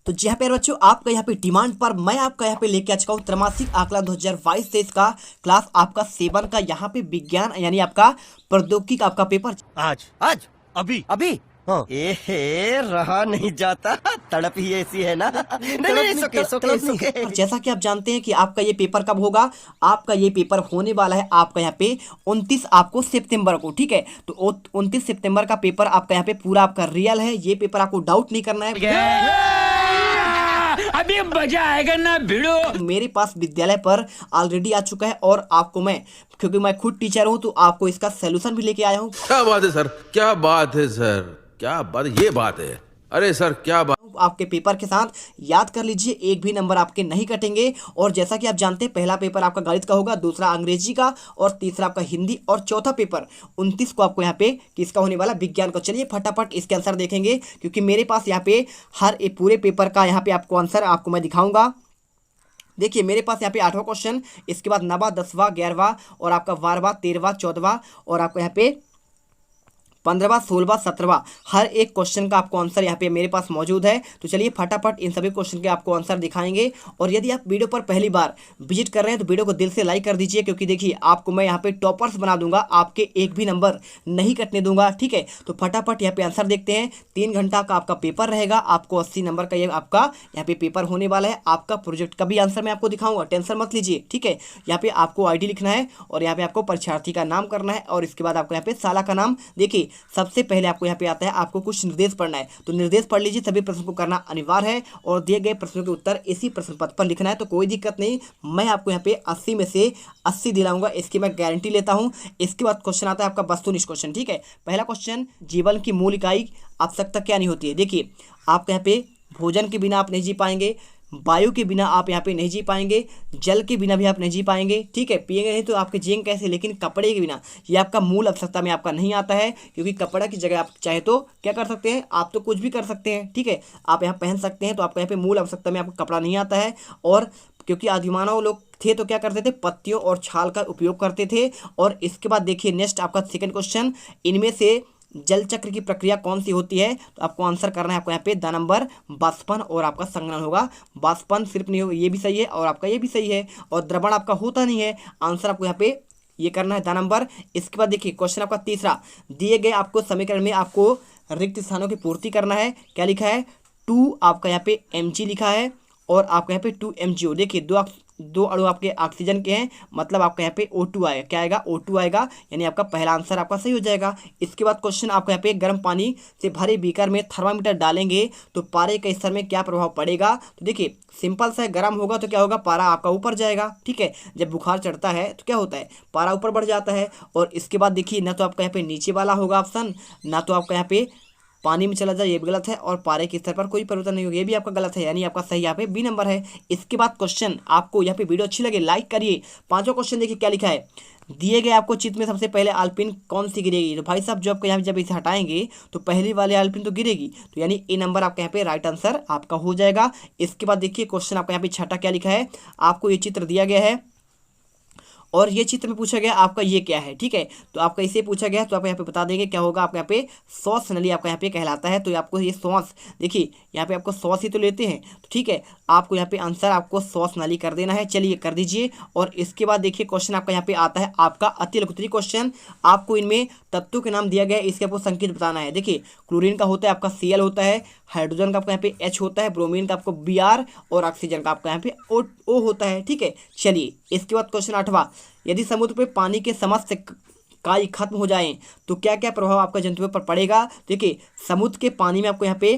तो जी हाँ प्यारे बच्चों, आपका यहाँ पे डिमांड पर मैं आपका यहाँ पे लेके आ चुका हूँ त्रैमासिक आकलन 2022-23 का क्लास आपका 7 का यहाँ पे विज्ञान यानी आपका प्रौद्योगिकी का आपका पेपर आज आज अभी अभी हाँ एहे रहा नहीं जाता, तड़प ही ऐसी है ना। नहीं नहीं सुके सुके सुके। और जैसा कि आप जानते हैं कि आपका ये पेपर कब होगा, आपका ये पेपर होने वाला है आपका यहाँ पे 29 आपको सितंबर को, ठीक है। तो 29 सितंबर का पेपर आपका यहाँ पे पूरा आपका रियल है, ये पेपर आपको डाउट नहीं करना है। अभी मजा आएगा ना भिड़ो। मेरे पास विद्यालय पर ऑलरेडी आ चुका है और आपको मैं, क्योंकि मैं खुद टीचर हूं, तो आपको इसका सलूशन भी लेके आया हूं। क्या बात है सर, क्या बात है सर, क्या बात, ये बात है। अरे सर क्या बात। आपके पेपर के साथ याद कर लीजिए, एक भी नंबर आपके नहीं कटेंगे। और जैसा कि आप जानते हैं, पहला पेपर आपका गणित का होगा, दूसरा अंग्रेजी का, और तीसरा आपका हिंदी, और चौथा पेपर 29 को आपको यहाँ पे किसका होने वाला, विज्ञान का। चलिए फटाफट इसके आंसर देखेंगे, क्योंकि मेरे पास यहाँ पे हर एक पूरे पेपर का यहाँ पे आपको आंसर आपको मैं दिखाऊंगा। देखिए मेरे पास यहाँ पे 8वां क्वेश्चन, इसके बाद 9वां, 10वां, 11वां, और आपका 12वां, 13वां, 14वां, और आपको यहाँ पे 15वां, 16वां, 17वां, हर एक क्वेश्चन का आपको आंसर यहाँ पे मेरे पास मौजूद है। तो चलिए फटाफट इन सभी क्वेश्चन के आपको आंसर दिखाएंगे। और यदि आप वीडियो पर पहली बार विजिट कर रहे हैं तो वीडियो को दिल से लाइक कर दीजिए, क्योंकि देखिए आपको मैं यहाँ पे टॉपर्स बना दूंगा, आपके एक भी नंबर नहीं कटने दूंगा, ठीक है। तो फटाफट यहाँ पे आंसर देखते हैं। 3 घंटा का आपका पेपर रहेगा, आपको 80 नंबर का ये आपका यहाँ पे पेपर होने वाला है। आपका प्रोजेक्ट का भी आंसर मैं आपको दिखाऊंगा, टेंशन मत लीजिए, ठीक है। यहाँ पे आपको ID लिखना है, और यहाँ पे आपको परीक्षार्थी का नाम करना है, और इसके बाद आपको यहाँ पे साला का नाम। देखिए सबसे पहले आपको यहाँ पे आता है, आपको कुछ निर्देश पढ़ना है, तो निर्देश पढ़ लीजिए। सभी प्रश्न को करना अनिवार्य है, और दिए गए प्रश्नों के उत्तर इसी प्रश्न पत्र पर लिखना है, तो कोई दिक्कत नहीं। मैं आपको यहाँ पे 80 में से 80 दिलाऊंगा, इसकी मैं गारंटी लेता हूँ। इसके बाद क्वेश्चन आता है आपका वस्तुनिष्ठ क्वेश्चन, ठीक है। पहला क्वेश्चन, जीवन की मूल इकाई आवश्यकता क्या नहीं होती है। देखिए आपको यहाँ पे भोजन के बिना आप नहीं जी पाएंगे, वायु के बिना आप यहाँ पे नहीं जी पाएंगे, जल के बिना भी आप नहीं जी पाएंगे, ठीक है। पिएंगे नहीं तो आपके जिएंगे कैसे, लेकिन कपड़े के बिना, ये आपका मूल आवश्यकता में आपका नहीं आता है, क्योंकि कपड़ा की जगह आप चाहे तो क्या कर सकते हैं, आप तो कुछ भी कर सकते हैं, ठीक है। आप यहाँ पहन सकते हैं, तो आपको यहाँ पे मूल आवश्यकता में आपको कपड़ा नहीं आता है। और क्योंकि आदिमानव लोग थे तो क्या करते थे, पत्तियों और छाल का उपयोग करते थे। और इसके बाद देखिए नेक्स्ट आपका सेकेंड क्वेश्चन, इनमें से जल चक्र की प्रक्रिया कौन सी होती है। तो आपको आंसर करना है, आपको यहाँ पे द नंबर बाष्पन और आपका संघनन होगा। बाष्पन सिर्फ नहीं होगा, ये भी सही है, और आपका ये भी सही है। और द्रवण आपका होता नहीं है, आंसर आपको यहाँ पे ये करना है द नंबर। इसके बाद देखिए क्वेश्चन आपका तीसरा, दिए गए आपको समीकरण में आपको रिक्त स्थानों की पूर्ति करना है। क्या लिखा है, 2 आपका यहाँ पे Mg लिखा है, और आपका यहाँ पे 2 MgO। देखिए दो अणु आपके ऑक्सीजन के हैं, मतलब आपका यहाँ पे O2 आएगा। क्या आएगा, O2 आएगा, यानी आपका पहला आंसर आपका सही हो जाएगा। इसके बाद क्वेश्चन आपको यहाँ पे गर्म पानी से भरे बीकर में थर्मामीटर डालेंगे तो पारे के स्तर में क्या प्रभाव पड़ेगा। तो देखिए सिंपल सा, गर्म होगा तो क्या होगा, पारा आपका ऊपर जाएगा, ठीक है। जब बुखार चढ़ता है तो क्या होता है, पारा ऊपर बढ़ जाता है। और इसके बाद देखिए ना तो आपका यहाँ पे नीचे वाला होगा ऑप्शन, ना तो आपका यहाँ पे पानी में चला जाए, ये भी गलत है। और पारे के स्तर पर कोई परिवर्तन नहीं होगा, ये भी आपका गलत है, यानी आपका सही यहाँ पे बी नंबर है। इसके बाद क्वेश्चन, आपको यहाँ पे वीडियो अच्छी लगे लाइक करिए। 5वां क्वेश्चन देखिए क्या लिखा है, दिए गए आपको चित्र में सबसे पहले आल्पिन कौन सी गिरेगी। तो भाई साहब जो आपको यहाँ जब इसे हटाएंगे तो पहली वाली आल्पिन तो गिरेगी, तो यानी ए नंबर आपका यहाँ पे राइट आंसर आपका हो जाएगा। इसके बाद देखिए क्वेश्चन आपका यहाँ पे छठा क्या लिखा है, आपको ये चित्र दिया गया है, और ये चित्र में पूछा गया आपका ये क्या है, ठीक है। तो आपका इसे पूछा गया, तो आप यहाँ पे बता देंगे क्या होगा। आपका यहाँ पे सॉस नली आपका यहाँ पे कहलाता है, तो आपको ये सॉस, देखिए यहाँ पे आपको सॉस ही तो लेते हैं, तो ठीक है। आपको यहाँ पे आंसर आपको सॉस नली कर देना है, चलिए कर दीजिए। और इसके बाद देखिए क्वेश्चन आपका यहाँ पे आता है आपका अति लघुत्तरीय क्वेश्चन, आपको इनमें तत्वों के नाम दिया गया है, इसके आपको संकेत बताना है। देखिए क्लोरीन का होता है आपका Cl होता है, हाइड्रोजन का आपका यहाँ पे H होता है, ब्रोमीन का आपको Br, और ऑक्सीजन का आपका यहाँ पे O होता है, ठीक है। चलिए इसके बाद क्वेश्चन 8वां, यदि समुद्र पे पानी के समस्त काई खत्म हो जाएं तो क्या क्या प्रभाव आपका जंतुओं पर पड़ेगा। देखिए समुद्र के पानी में आपको यहाँ पे,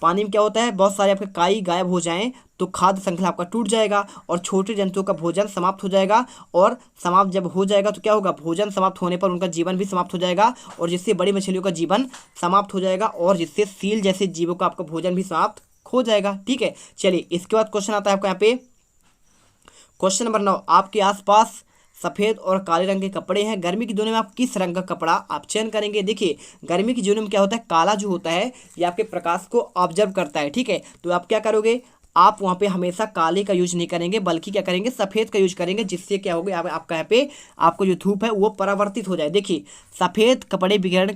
पानी में क्या होता है, बहुत सारे आपके काई गायब हो जाएं तो खाद्य श्रृंखला आपका टूट जाएगा, और छोटे जंतुओं का भोजन समाप्त हो जाएगा। और समाप्त जब हो जाएगा तो क्या होगा, भोजन समाप्त होने पर उनका जीवन भी समाप्त हो जाएगा, और जिससे बड़ी मछलियों का जीवन समाप्त हो जाएगा, और जिससे सील जैसे जीवों का आपका भोजन भी समाप्त हो जाएगा, ठीक है। चलिए इसके बाद क्वेश्चन आता है आपका यहाँ पे क्वेश्चन नंबर 9, आपके आसपास सफ़ेद और काले रंग के कपड़े हैं, गर्मी की दिनों में आप किस रंग का कपड़ा आप चयन करेंगे। देखिए गर्मी की दिनों में क्या होता है, काला जो होता है ये आपके प्रकाश को ऑब्जर्व करता है, ठीक है। तो आप क्या करोगे, आप वहाँ पे हमेशा काले का यूज नहीं करेंगे, बल्कि क्या करेंगे, सफ़ेद का यूज करेंगे, जिससे क्या होगा, आपका यहाँ पे आपको जो धूप है वो परावर्तित हो जाए। देखिए सफ़ेद कपड़े विकिरण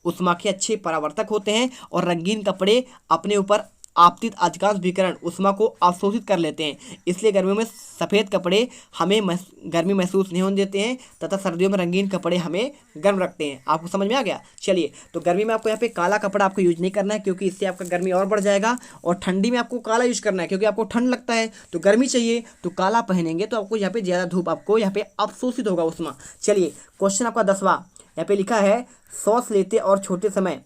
उष्मा के अच्छे परावर्तक होते हैं, और रंगीन कपड़े अपने ऊपर आपतित अधिकांश विकिरण ऊष्मा को अवशोषित कर लेते हैं, इसलिए गर्मियों में सफ़ेद कपड़े हमें गर्मी महसूस नहीं होने देते हैं तथा सर्दियों में रंगीन कपड़े हमें गर्म रखते हैं। आपको समझ में आ गया। चलिए, तो गर्मी में आपको यहाँ पे काला कपड़ा आपको यूज नहीं करना है क्योंकि इससे आपका गर्मी और बढ़ जाएगा, और ठंडी में आपको काला यूज करना है क्योंकि आपको ठंड लगता है तो गर्मी चाहिए, तो काला पहनेंगे तो आपको यहाँ पे ज़्यादा धूप आपको यहाँ पे अवशोषित होगा ऊष्मा। चलिए, क्वेश्चन आपका 10वां यहाँ पे लिखा है, श्वास लेते और छोटे समय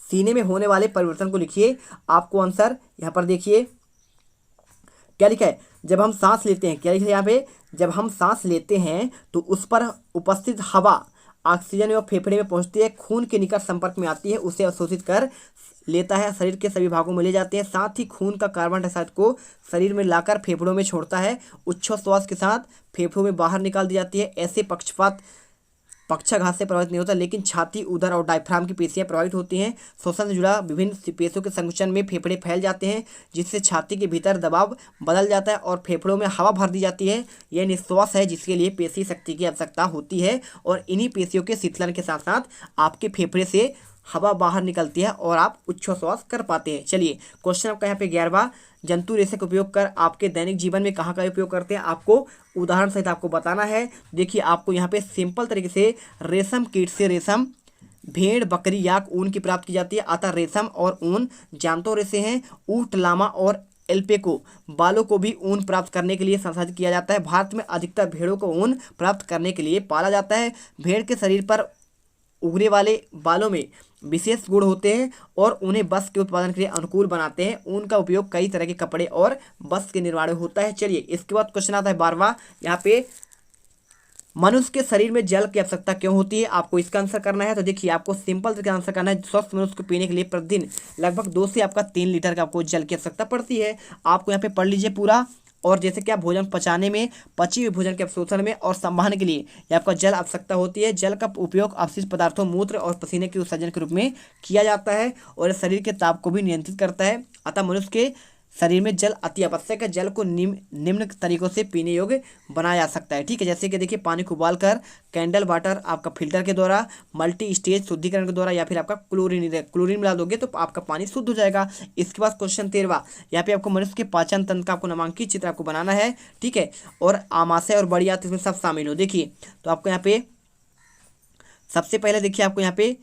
सीने में होने वाले परिवर्तन को लिखिए। आपको आंसर यहाँ पर देखिए क्या लिखा है, जब हम सांस लेते हैं, क्या लिखा है यहाँ पे, जब हम सांस लेते हैं तो उस पर उपस्थित हवा ऑक्सीजन और फेफड़े में पहुंचती है, खून के निकट संपर्क में आती है, उसे अवशोषित कर लेता है, शरीर के सभी भागों में ले जाते हैं, साथ ही खून का कार्बन डाइऑक्साइड को शरीर में लाकर फेफड़ों में छोड़ता है, उच्छ्वास के साथ फेफड़ों में बाहर निकाल दी जाती है। ऐसे पक्षाघात से प्रभावित नहीं होता, लेकिन छाती, उदर और डायफ्राम की पेशियां प्रभावित होती हैं। श्वसन से जुड़ा विभिन्न पेशियों के संकुचन में फेफड़े फैल जाते हैं, जिससे छाती के भीतर दबाव बदल जाता है और फेफड़ों में हवा भर दी जाती है। यह निश्वास है जिसके लिए पेशी शक्ति की आवश्यकता होती है, और इन्हीं पेशियों के शीतलन के साथ साथ आपके फेफड़े से हवा बाहर निकलती है और आप उच्छ्वास कर पाते हैं। चलिए, क्वेश्चन आपका यहाँ पे 11वां, जंतु रेशे का उपयोग कर आपके दैनिक जीवन में कहाँ का उपयोग करते हैं, आपको उदाहरण सहित आपको बताना है। देखिए, आपको यहाँ पे सिंपल तरीके से रेशम कीट से रेशम, भेड़, बकरी, याक ऊन की प्राप्त की जाती है। अतः रेशम और ऊन जानतो रेशे हैं। ऊंट, लामा और एल्पेको बालों को भी ऊन प्राप्त करने के लिए संसाधित किया जाता है। भारत में अधिकतर भेड़ों को ऊन प्राप्त करने के लिए पाला जाता है। भेड़ के शरीर पर उगने वाले बालों में विशेष गुण होते हैं और उन्हें वस्त्र के उत्पादन के लिए अनुकूल बनाते हैं। ऊन का उपयोग कई तरह के कपड़े और वस्त्र के निर्माण में होता है। चलिए, इसके बाद क्वेश्चन आता है 12वां, यहाँ पे मनुष्य के शरीर में जल की आवश्यकता क्यों होती है, आपको इसका आंसर करना है। तो देखिए, आपको सिंपल तरीके से आंसर करना है। स्वस्थ मनुष्य को पीने के लिए प्रतिदिन लगभग 2 से आपका 3 लीटर का आपको जल की आवश्यकता पड़ती है। आपको यहाँ पे पढ़ लीजिए पूरा। और जैसे कि आप भोजन पचाने में, पचे हुए भोजन के अवशोषण में और संवहन के लिए ये आपका जल आवश्यकता होती है। जल का उपयोग अपशिष्ट पदार्थों, मूत्र और पसीने के उत्सर्जन के रूप में किया जाता है और यह शरीर के ताप को भी नियंत्रित करता है। अतः मनुष्य के शरीर में जल अति आवश्यक है। जल को निम्न तरीकों से पीने योग्य बनाया जा सकता है। ठीक है, जैसे कि देखिए, पानी को उबालकर, कैंडल वाटर आपका फिल्टर के द्वारा, मल्टी स्टेज शुद्धिकरण के द्वारा, या फिर आपका क्लोरीन मिला दोगे तो आपका पानी शुद्ध हो जाएगा। इसके बाद क्वेश्चन 13वां, यहाँ पे आपको मनुष्य के पाचन तंत्र का आपको नामांकित चित्र आपको बनाना है। ठीक है, और आमाशय और बड़ी आंत इसमें सब शामिल हो। देखिए, तो आपको यहाँ पे सबसे पहले देखिए, आपको यहाँ पे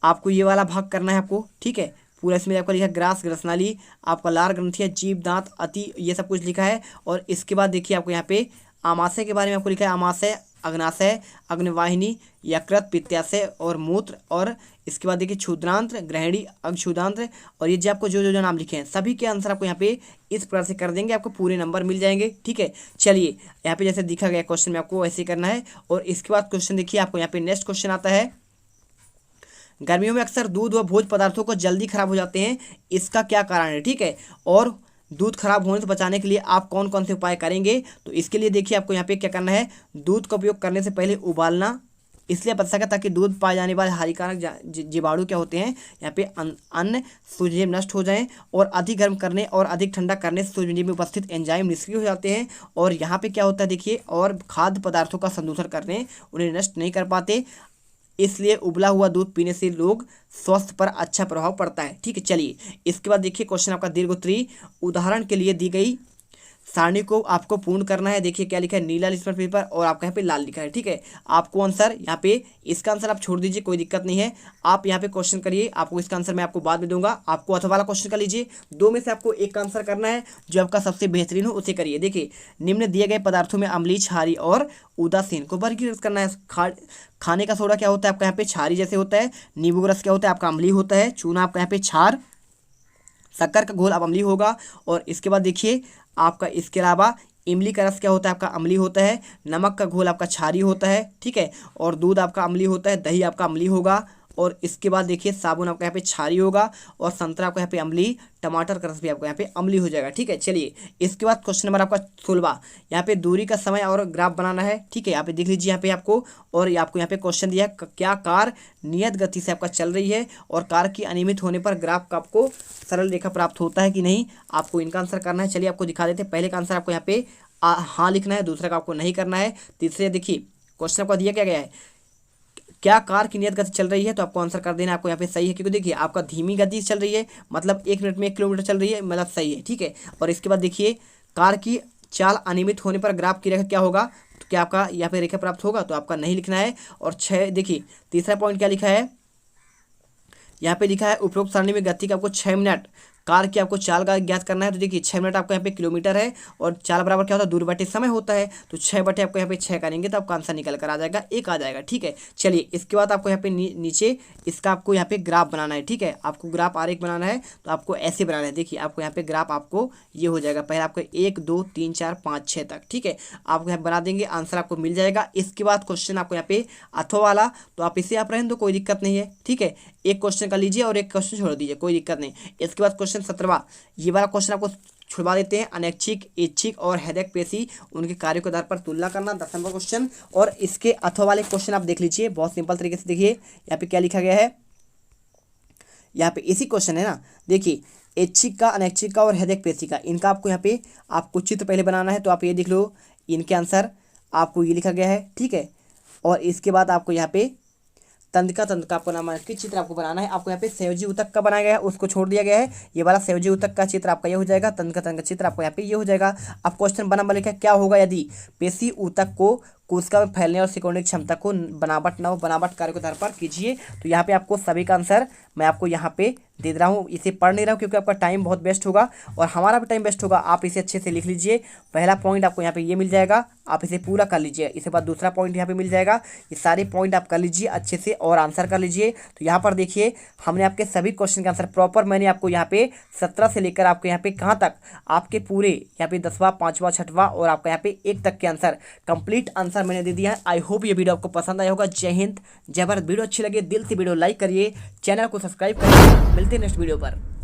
आपको ये वाला भाग करना है आपको। ठीक है, पूरा इसमें आपका लिखा है ग्रास, ग्रसनाली, आपका लार ग्रंथि, जीभ, दांत, अति, ये सब कुछ लिखा है। और इसके बाद देखिए, आपको यहाँ पे आमाशय के बारे में आपको लिखा है, आमाशय, अग्नाशय, अग्नवाहिनी, यकृत, पित्ताशय और मूत्र। और इसके बाद देखिए क्षुद्रांत्र, ग्रहणी, अक्षुद्रांत्र, और ये जो आपको जो नाम लिखे हैं सभी के आंसर आपको यहाँ पे इस प्रकार से कर देंगे, आपको पूरे नंबर मिल जाएंगे। ठीक है, चलिए, यहाँ पे जैसे दिखा गया क्वेश्चन में आपको ऐसे करना है। और इसके बाद क्वेश्चन देखिए, आपको यहाँ पे नेक्स्ट क्वेश्चन आता है, गर्मियों में अक्सर दूध व भोज्य पदार्थों को जल्दी खराब हो जाते हैं, इसका क्या कारण है। ठीक है, और दूध खराब होने से बचाने के लिए आप कौन कौन से उपाय करेंगे, तो इसके लिए देखिए, आपको यहाँ पे क्या करना है, दूध का उपयोग करने से पहले उबालना इसलिए आवश्यक है ताकि दूध पाए जाने वाले हानिकारक जीवाणु क्या होते हैं यहाँ पे अन्न सूर्य में नष्ट हो जाएं, और अधिक गर्म करने और अधिक ठंडा करने से सूर्य में उपस्थित एंजाइम निष्क्रिय हो जाते हैं। और यहाँ पे क्या होता है देखिए, और खाद्य पदार्थों का संदूषण करने उन्हें नष्ट नहीं कर पाते, इसलिए उबला हुआ दूध पीने से लोग स्वास्थ्य पर अच्छा प्रभाव पड़ता है। ठीक है, चलिए, इसके बाद देखिए क्वेश्चन आपका दीर्घोत्तरी उदाहरण के लिए दी गई सारणी को आपको पूर्ण करना है। देखिए क्या लिखा है, नीला लिस्ट पेपर और आपका यहाँ पे लाल लिखा है। ठीक है, आपको आंसर यहाँ पे, इसका आंसर आप छोड़ दीजिए, कोई दिक्कत नहीं है, आप यहाँ पे क्वेश्चन करिए, आपको इसका आंसर मैं आपको बाद में दूंगा। आपको अथवा वाला क्वेश्चन कर लीजिए, 2 में से आपको एक का आंसर करना है, जो आपका सबसे बेहतरीन हो उसे करिए। देखिए, निम्न दिए गए पदार्थों में अम्लीय, क्षारी और उदासीन को वर्गीकृत करना है। खाने का सोडा क्या होता है आपका यहाँ पे क्षारी जैसे होता है, नींबू का रस क्या होता है आपका अम्लीय होता है, चूना आपका यहाँ पे क्षार, शक्कर का घोल अब अम्लीय होगा। और इसके बाद देखिए आपका इसके अलावा इमली का रस क्या होता है आपका अम्लीय होता है, नमक का घोल आपका क्षारीय होता है। ठीक है, और दूध आपका अम्लीय होता है, दही आपका अम्लीय होगा। और इसके बाद देखिए साबुन आपका यहाँ पे क्षारीय होगा, और संतरा आपका यहाँ पे अम्लीय, टमाटर का रस भी आपको यहाँ पे अम्लीय हो जाएगा। ठीक है, चलिए, इसके बाद क्वेश्चन नंबर आपका 16, यहाँ पे दूरी का समय और ग्राफ बनाना है। ठीक है, यहाँ पे देख लीजिए, यहाँ पे आपको, और आपको यहाँ पे क्वेश्चन दिया है, क्या कार नियत गति से आपका चल रही है, और कार की अनियमित होने पर ग्राफ का आपको सरल रेखा प्राप्त होता है कि नहीं, आपको इनका आंसर करना है। चलिए आपको दिखा देते हैं, पहले का आंसर आपको यहाँ पे हाँ लिखना है, दूसरा का आपको नहीं करना है। तीसरे देखिए क्वेश्चन आपको दिया क्या गया है, क्या कार की नियत गति चल रही है, तो आपको आंसर कर देना आपको यहाँ पे सही है, क्योंकि देखिए आपका धीमी गति चल रही है, मतलब 1 मिनट में 1 किलोमीटर चल रही है, मतलब सही है, ठीक है। और इसके बाद देखिए कार की चाल अनियमित होने पर ग्राफ की रेखा क्या होगा, तो क्या आपका यहाँ पे रेखा प्राप्त होगा, तो आपका नहीं लिखना है। और 6 देखिए तीसरा पॉइंट क्या लिखा है, यहाँ पे लिखा है उपरोक्त सारणी में गति का आपको 6 मिनट कार की आपको चाल का ज्ञात करना है। तो देखिए 6 मिनट आपको यहाँ पे किलोमीटर है और चाल बराबर क्या होता है, दूर बटे समय होता है। तो 6 बटे आपको यहाँ पे 6 करेंगे तो आपका आंसर निकल कर आ जाएगा 1 आ जाएगा, ठीक है। चलिए इसके बाद आपको यहाँ पे नीचे इसका आपको यहाँ पे ग्राफ बनाना है, ठीक है। आपको ग्राफ आरेख बनाना है तो आपको ऐसे बनाना है। देखिए आपको यहाँ पे ग्राफ आपको ये हो जाएगा, पहले आपको 1 2 3 4 5 6 तक, ठीक है। आपको यहाँ बना देंगे, आंसर आपको मिल जाएगा। इसके बाद क्वेश्चन आपको यहाँ पे अथवा वाला, तो आप इसे आप रहें तो कोई दिक्कत नहीं है, ठीक है। एक क्वेश्चन कर लीजिए और एक क्वेश्चन छोड़ दीजिए, कोई दिक्कत नहीं। इसके बाद क्वेश्चन 17वां, ये वाला क्वेश्चन आपको छुड़वा देते हैं। अनैच्छिक, ऐच्छिक और हृदय पेशी उनके कार्यों के आधार पर तुलना करना, 10 नंबर क्वेश्चन। और इसके अथवा वाले क्वेश्चन आप देख लीजिए, बहुत सिंपल तरीके से। देखिए यहाँ पे क्या लिखा गया है, यहाँ पे इसी क्वेश्चन है ना। देखिए ऐच्छिक का, अनैच्छिक का और हृदय पेशी का, इनका आपको यहाँ पे आपको चित्र पहले बनाना है। तो आप ये देख लो, इनके आंसर आपको ये लिखा गया है, ठीक है। और इसके बाद आपको यहाँ पे तंत्रिका तंत्र का आपको नाम है, चित्र आपको बनाना है। आपको यहाँ पे संयोजी ऊतक का बनाया गया है, उसको छोड़ दिया गया है। ये वाला संयोजी ऊतक का चित्र आपका ये हो जाएगा, तंत्रिका तंत्र का चित्र आपको यहाँ पे ये हो जाएगा। अब क्वेश्चन बना लिखा क्या होगा यदि पेशी ऊतक को कोशिका में फैलने और सिकुड़ने की क्षमता को बनावट न हो, बनावट कार्य के आधार पर कीजिए। तो यहाँ पे आपको सभी का आंसर मैं आपको यहाँ पे दे दे रहा हूँ, इसे पढ़ नहीं रहा हूँ क्योंकि आपका टाइम बहुत वेस्ट होगा और हमारा भी टाइम वेस्ट होगा। आप इसे अच्छे से लिख लीजिए। पहला पॉइंट आपको यहाँ पे ये मिल जाएगा, आप इसे पूरा कर लीजिए। इसके बाद दूसरा पॉइंट यहाँ पे मिल जाएगा, ये सारे पॉइंट आप कर लीजिए अच्छे से और आंसर कर लीजिए। तो यहाँ पर देखिए हमने आपके सभी क्वेश्चन के आंसर प्रॉपर, मैंने आपको यहाँ पे 17 से लेकर आपके यहाँ पे कहाँ तक, आपके पूरे यहाँ पे 10वां 5वां 6वां और आपका यहाँ पे 1 तक के आंसर, कंप्लीट आंसर मैंने दे दिया है। आई होप ये वीडियो आपको पसंद आया होगा। जय हिंद, जय भारत। वीडियो अच्छी लगे दिल से वीडियो लाइक करिए, चैनल को सब्सक्राइब करिए। मिलते हैं नेक्स्ट वीडियो पर।